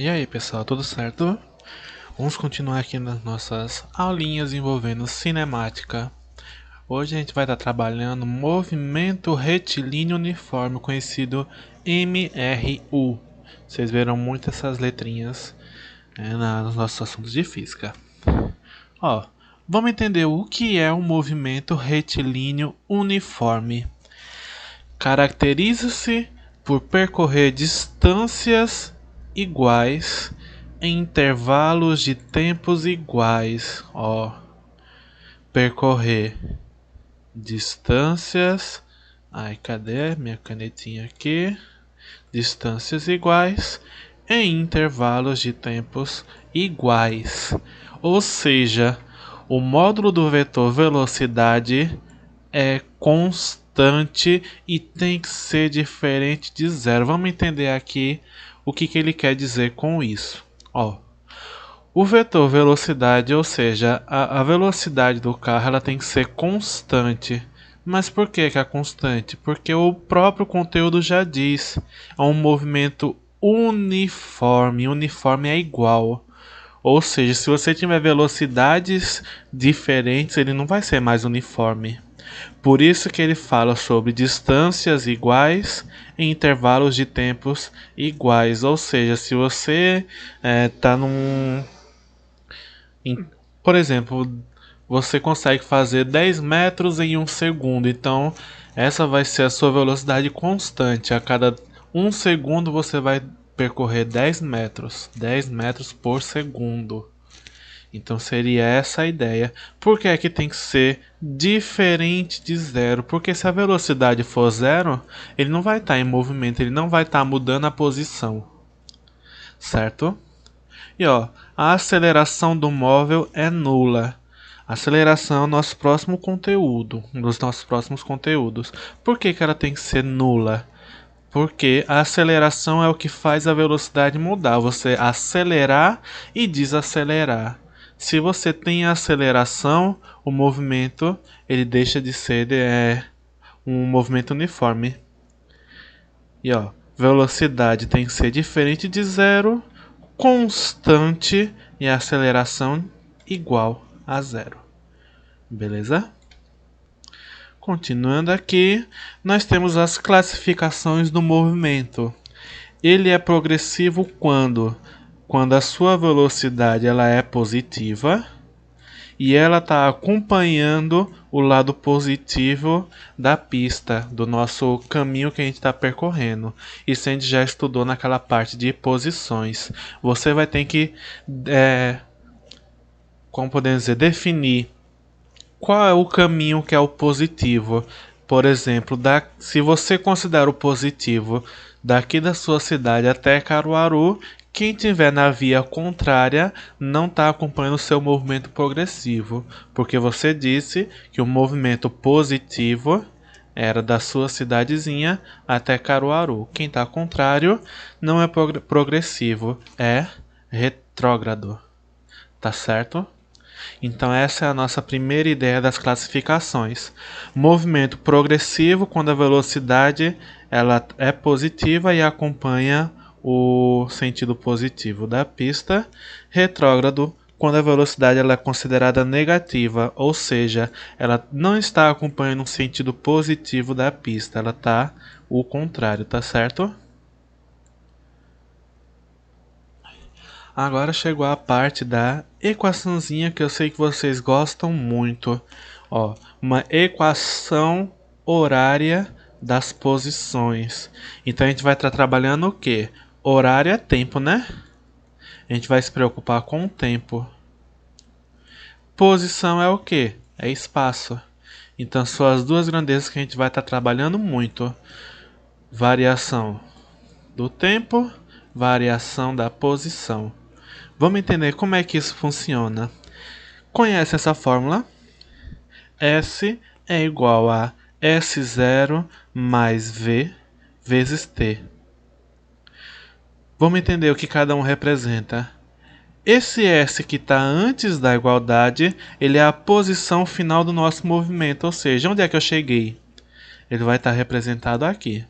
E aí pessoal, tudo certo? Vamos continuar aqui nas nossas aulinhas envolvendo cinemática. Hoje a gente vai estar trabalhando movimento retilíneo uniforme, conhecido MRU. Vocês viram muito essas letrinhas nos nossos assuntos de física. Ó, vamos entender o que é um movimento retilíneo uniforme. Caracteriza-se por percorrer distâncias iguais em intervalos de tempos iguais. Ó, percorrer distâncias. Ai, cadê minha canetinha aqui? Distâncias iguais em intervalos de tempos iguais. Ou seja, o módulo do vetor velocidade é constante e tem que ser diferente de zero. Vamos entender aqui o que ele quer dizer com isso. Ó, o vetor velocidade, ou seja, a velocidade do carro, ela tem que ser constante. Mas por que é constante? Porque o próprio conteúdo já diz. É um movimento uniforme. Uniforme é igual. Ou seja, se você tiver velocidades diferentes, ele não vai ser mais uniforme. Por isso que ele fala sobre distâncias iguais em intervalos de tempos iguais. Ou seja, se você está por exemplo, você consegue fazer 10 metros em 1 segundo. Então, essa vai ser a sua velocidade constante. A cada 1 segundo você vai percorrer 10 metros. 10 metros por segundo. Então seria essa a ideia. Por que é que tem que ser diferente de zero? Porque se a velocidade for zero, ele não vai estar em movimento, ele não vai estar mudando a posição. Certo? E ó, a aceleração do móvel é nula. Aceleração é o nosso próximo conteúdo, um dos nossos próximos conteúdos. Por que ela tem que ser nula? Porque a aceleração é o que faz a velocidade mudar. Você acelerar e desacelerar. Se você tem aceleração, o movimento ele deixa de ser um movimento uniforme. E ó, velocidade tem que ser diferente de zero, constante e a aceleração igual a zero. Beleza? Continuando aqui, nós temos as classificações do movimento. Ele é progressivo quando a sua velocidade ela é positiva e ela está acompanhando o lado positivo da pista, do nosso caminho que a gente está percorrendo. Isso a gente já estudou naquela parte de posições. Você vai ter que, como podemos dizer, definir qual é o caminho que é o positivo. Por exemplo, se você considera o positivo daqui da sua cidade até Caruaru, quem estiver na via contrária não está acompanhando o seu movimento progressivo, porque você disse que o movimento positivo era da sua cidadezinha até Caruaru. Quem está contrário não é progressivo, é retrógrado. Tá certo? Então essa é a nossa primeira ideia das classificações. Movimento progressivo quando a velocidade ela é positiva e acompanha o sentido positivo da pista. Retrógrado quando a velocidade ela é considerada negativa, ou seja, ela não está acompanhando o sentido positivo da pista, ela está o contrário, tá certo? Agora chegou a parte da equaçãozinha que eu sei que vocês gostam muito. Ó, uma equação horária das posições. Então a gente vai estar trabalhando o quê? Horário é tempo, né? A gente vai se preocupar com o tempo. Posição é o quê? É espaço. Então são as duas grandezas que a gente vai estar trabalhando muito. Variação do tempo, variação da posição. Vamos entender como é que isso funciona. Conhece essa fórmula? S é igual a S0 mais V vezes T. Vamos entender o que cada um representa. Esse S que está antes da igualdade, ele é a posição final do nosso movimento, ou seja, onde é que eu cheguei? Ele vai estar representado aqui.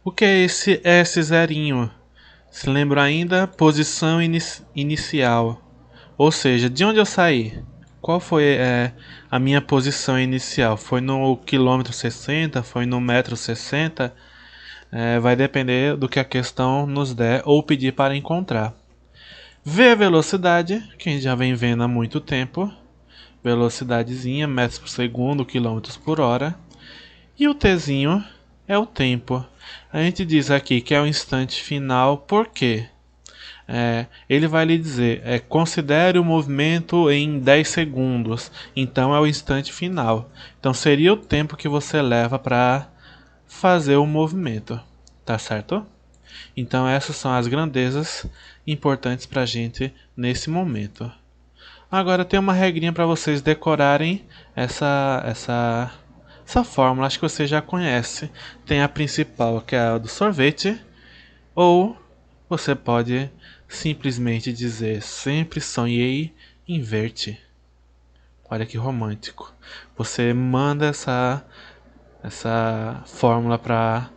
O que é esse S0? Se lembra ainda? Posição inicial. Ou seja, de onde eu saí? Qual foi a minha posição inicial? Foi no quilômetro 60? Foi no metro 60? Vai depender do que a questão nos der ou pedir para encontrar. V a velocidade, que a gente já vem vendo há muito tempo. Velocidadezinha, metros por segundo, quilômetros por hora. E o Tzinho é o tempo. A gente diz aqui que é o instante final, por quê? Ele vai lhe dizer, considere o movimento em 10 segundos, então é o instante final. Então seria o tempo que você leva para fazer o movimento, tá certo? Então essas são as grandezas importantes para a gente nesse momento. Agora tem uma regrinha para vocês decorarem essa fórmula, acho que você já conhece. Tem a principal, que é a do sorvete, ou você pode simplesmente dizer sempre sonhei inverte. Olha que romântico. Você manda essa fórmula para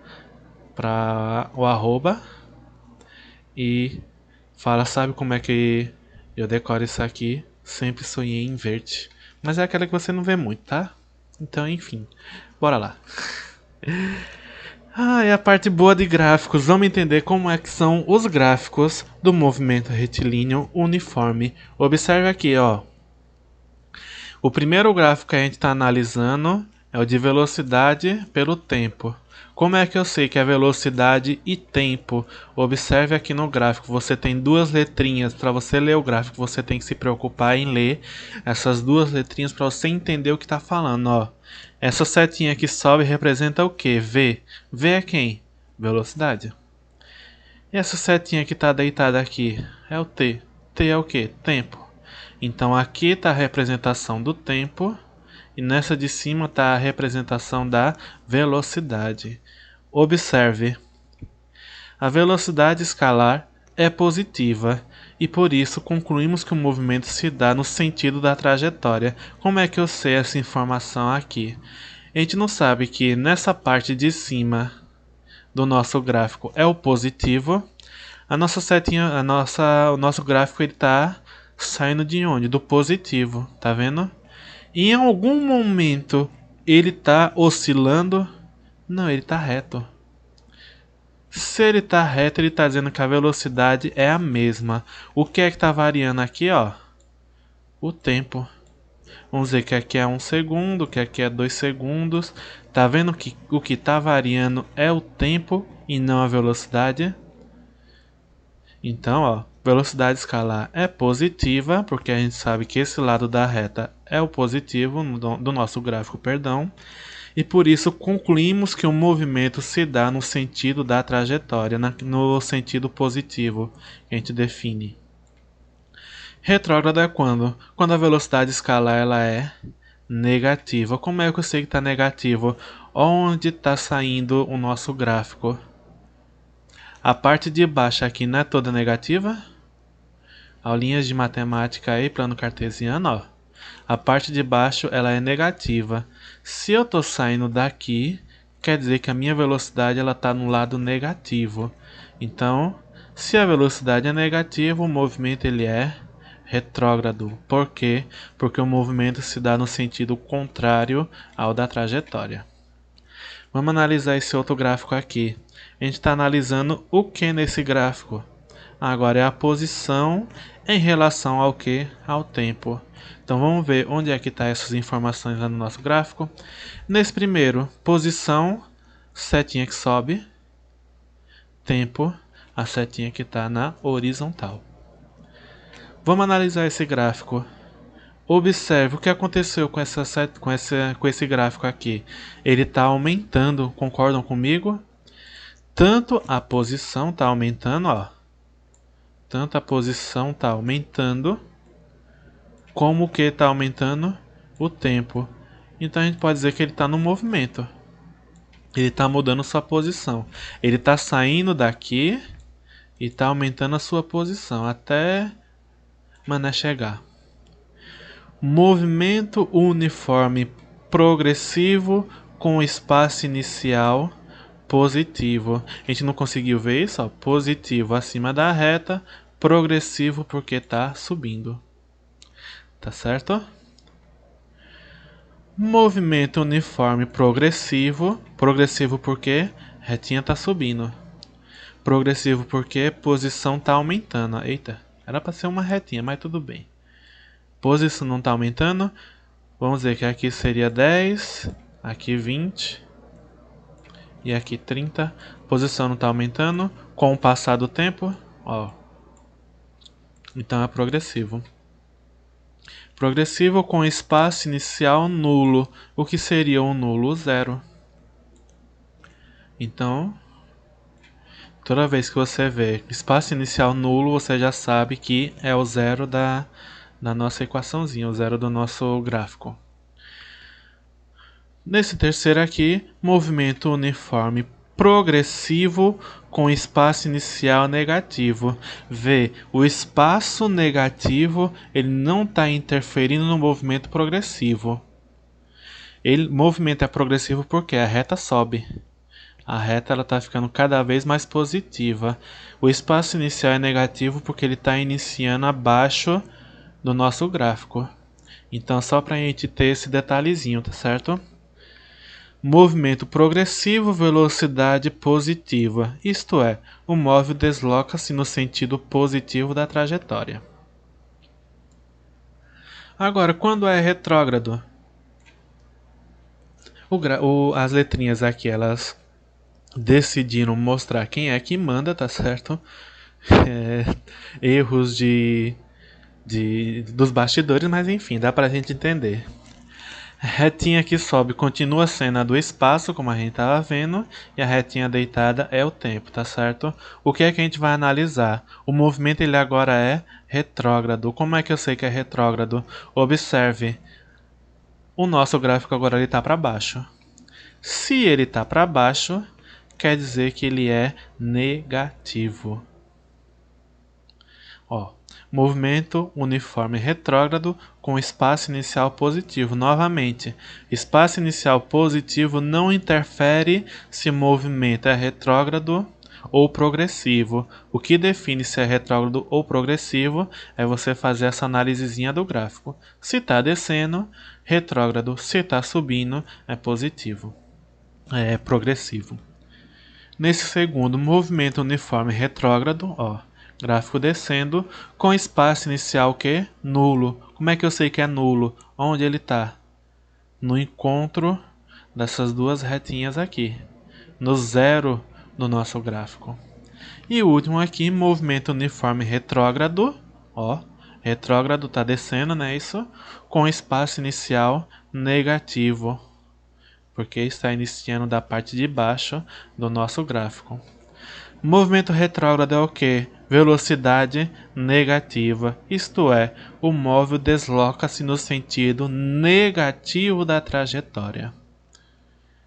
o arroba e fala, sabe como é que eu decoro isso aqui? Sempre sonhei inverte. Mas é aquela que você não vê muito, tá? Então, enfim, bora lá. É a parte boa de gráficos. Vamos entender como é que são os gráficos do movimento retilíneo uniforme. Observe aqui, ó. O primeiro gráfico que a gente está analisando é o de velocidade pelo tempo. Como é que eu sei que é velocidade e tempo? Observe aqui no gráfico, você tem duas letrinhas. Para você ler o gráfico, você tem que se preocupar em ler essas duas letrinhas para você entender o que está falando, ó. Essa setinha que sobe representa o que? V. V é quem? Velocidade. E essa setinha que está deitada aqui é o T. T é o que? Tempo. Então aqui está a representação do tempo e nessa de cima está a representação da velocidade. Observe, a velocidade escalar é positiva e por isso concluímos que o movimento se dá no sentido da trajetória. Como é que eu sei essa informação aqui? A gente não sabe que nessa parte de cima do nosso gráfico é o positivo. A nossa setinha, o nosso gráfico ele está saindo de onde? Do positivo, tá vendo? E em algum momento ele está oscilando? Não, ele está reto. Se ele está reto, ele está dizendo que a velocidade é a mesma. O que é que está variando aqui, ó? O tempo. Vamos dizer que aqui é 1 segundo, que aqui é 2 segundos. Tá vendo que o que está variando é o tempo e não a velocidade? Então, ó, velocidade escalar é positiva, porque a gente sabe que esse lado da reta é o positivo do nosso gráfico, perdão. E por isso concluímos que o movimento se dá no sentido da trajetória, no sentido positivo que a gente define. Retrógrado é quando? Quando a velocidade escalar ela é negativa. Como é que eu sei que está negativo? Onde está saindo o nosso gráfico? A parte de baixo aqui não é toda negativa? Aulinhas de matemática aí, plano cartesiano, ó. A parte de baixo ela é negativa. Se eu estou saindo daqui, quer dizer que a minha velocidade ela está no lado negativo. Então, se a velocidade é negativa, o movimento ele é retrógrado. Por quê? Porque o movimento se dá no sentido contrário ao da trajetória. Vamos analisar esse outro gráfico aqui. A gente está analisando o que nesse gráfico? Agora é a posição em relação ao que? Ao tempo. Então vamos ver onde é que está essas informações lá no nosso gráfico. Nesse primeiro, posição, setinha que sobe, tempo, a setinha que está na horizontal. Vamos analisar esse gráfico. Observe o que aconteceu com esse gráfico aqui. Ele está aumentando, concordam comigo? Tanto a posição está aumentando, ó. Tanto a posição está aumentando, como o que está aumentando? O tempo. Então a gente pode dizer que ele está no movimento. Ele está mudando sua posição. Ele está saindo daqui e está aumentando a sua posição até mané chegar. Movimento uniforme progressivo com espaço inicial positivo. A gente não conseguiu ver isso, ó, positivo acima da reta, progressivo porque tá subindo. Tá certo? Movimento uniforme progressivo. Progressivo porque retinha tá subindo. Progressivo porque posição tá aumentando. Eita, era para ser uma retinha, mas tudo bem. Posição não tá aumentando. Vamos dizer que aqui seria 10, aqui 20 e aqui 30. Posição não tá aumentando com o passar do tempo, ó. Então é progressivo. Progressivo com espaço inicial nulo. O que seria um nulo? Zero. Então, toda vez que você vê espaço inicial nulo, você já sabe que é o zero da nossa equaçãozinha, o zero do nosso gráfico. Nesse terceiro aqui, movimento uniforme progressivo com espaço inicial negativo. Vê, o espaço negativo ele não está interferindo no movimento progressivo. O movimento é progressivo porque a reta sobe. A reta está ficando cada vez mais positiva. O espaço inicial é negativo porque ele está iniciando abaixo do nosso gráfico. Então, só para a gente ter esse detalhezinho, tá certo? Movimento progressivo, velocidade positiva, isto é, o móvel desloca-se no sentido positivo da trajetória. Agora, quando é retrógrado? As letrinhas aqui, elas decidiram mostrar quem é que manda, tá certo? Erros dos bastidores, mas enfim, dá pra gente entender. Retinha que sobe continua sendo a do espaço, como a gente estava vendo, e a retinha deitada é o tempo, tá certo? O que é que a gente vai analisar? O movimento ele agora é retrógrado. Como é que eu sei que é retrógrado? Observe, o nosso gráfico agora está para baixo. Se ele está para baixo, quer dizer que ele é negativo. Ó, movimento uniforme retrógrado com espaço inicial positivo. Novamente, espaço inicial positivo não interfere se o movimento é retrógrado ou progressivo. O que define se é retrógrado ou progressivo é você fazer essa análisezinha do gráfico. Se está descendo, retrógrado. Se está subindo, é positivo. É progressivo. Nesse segundo, movimento uniforme retrógrado, ó. Gráfico descendo, com espaço inicial que? Nulo. Como é que eu sei que é nulo? Onde ele está? No encontro dessas duas retinhas aqui. No zero do nosso gráfico. E o último aqui, movimento uniforme retrógrado. Ó, retrógrado está descendo, né? Isso. Com espaço inicial negativo. Porque está iniciando da parte de baixo do nosso gráfico. Movimento retrógrado é o que? Velocidade negativa, isto é, o móvel desloca-se no sentido negativo da trajetória.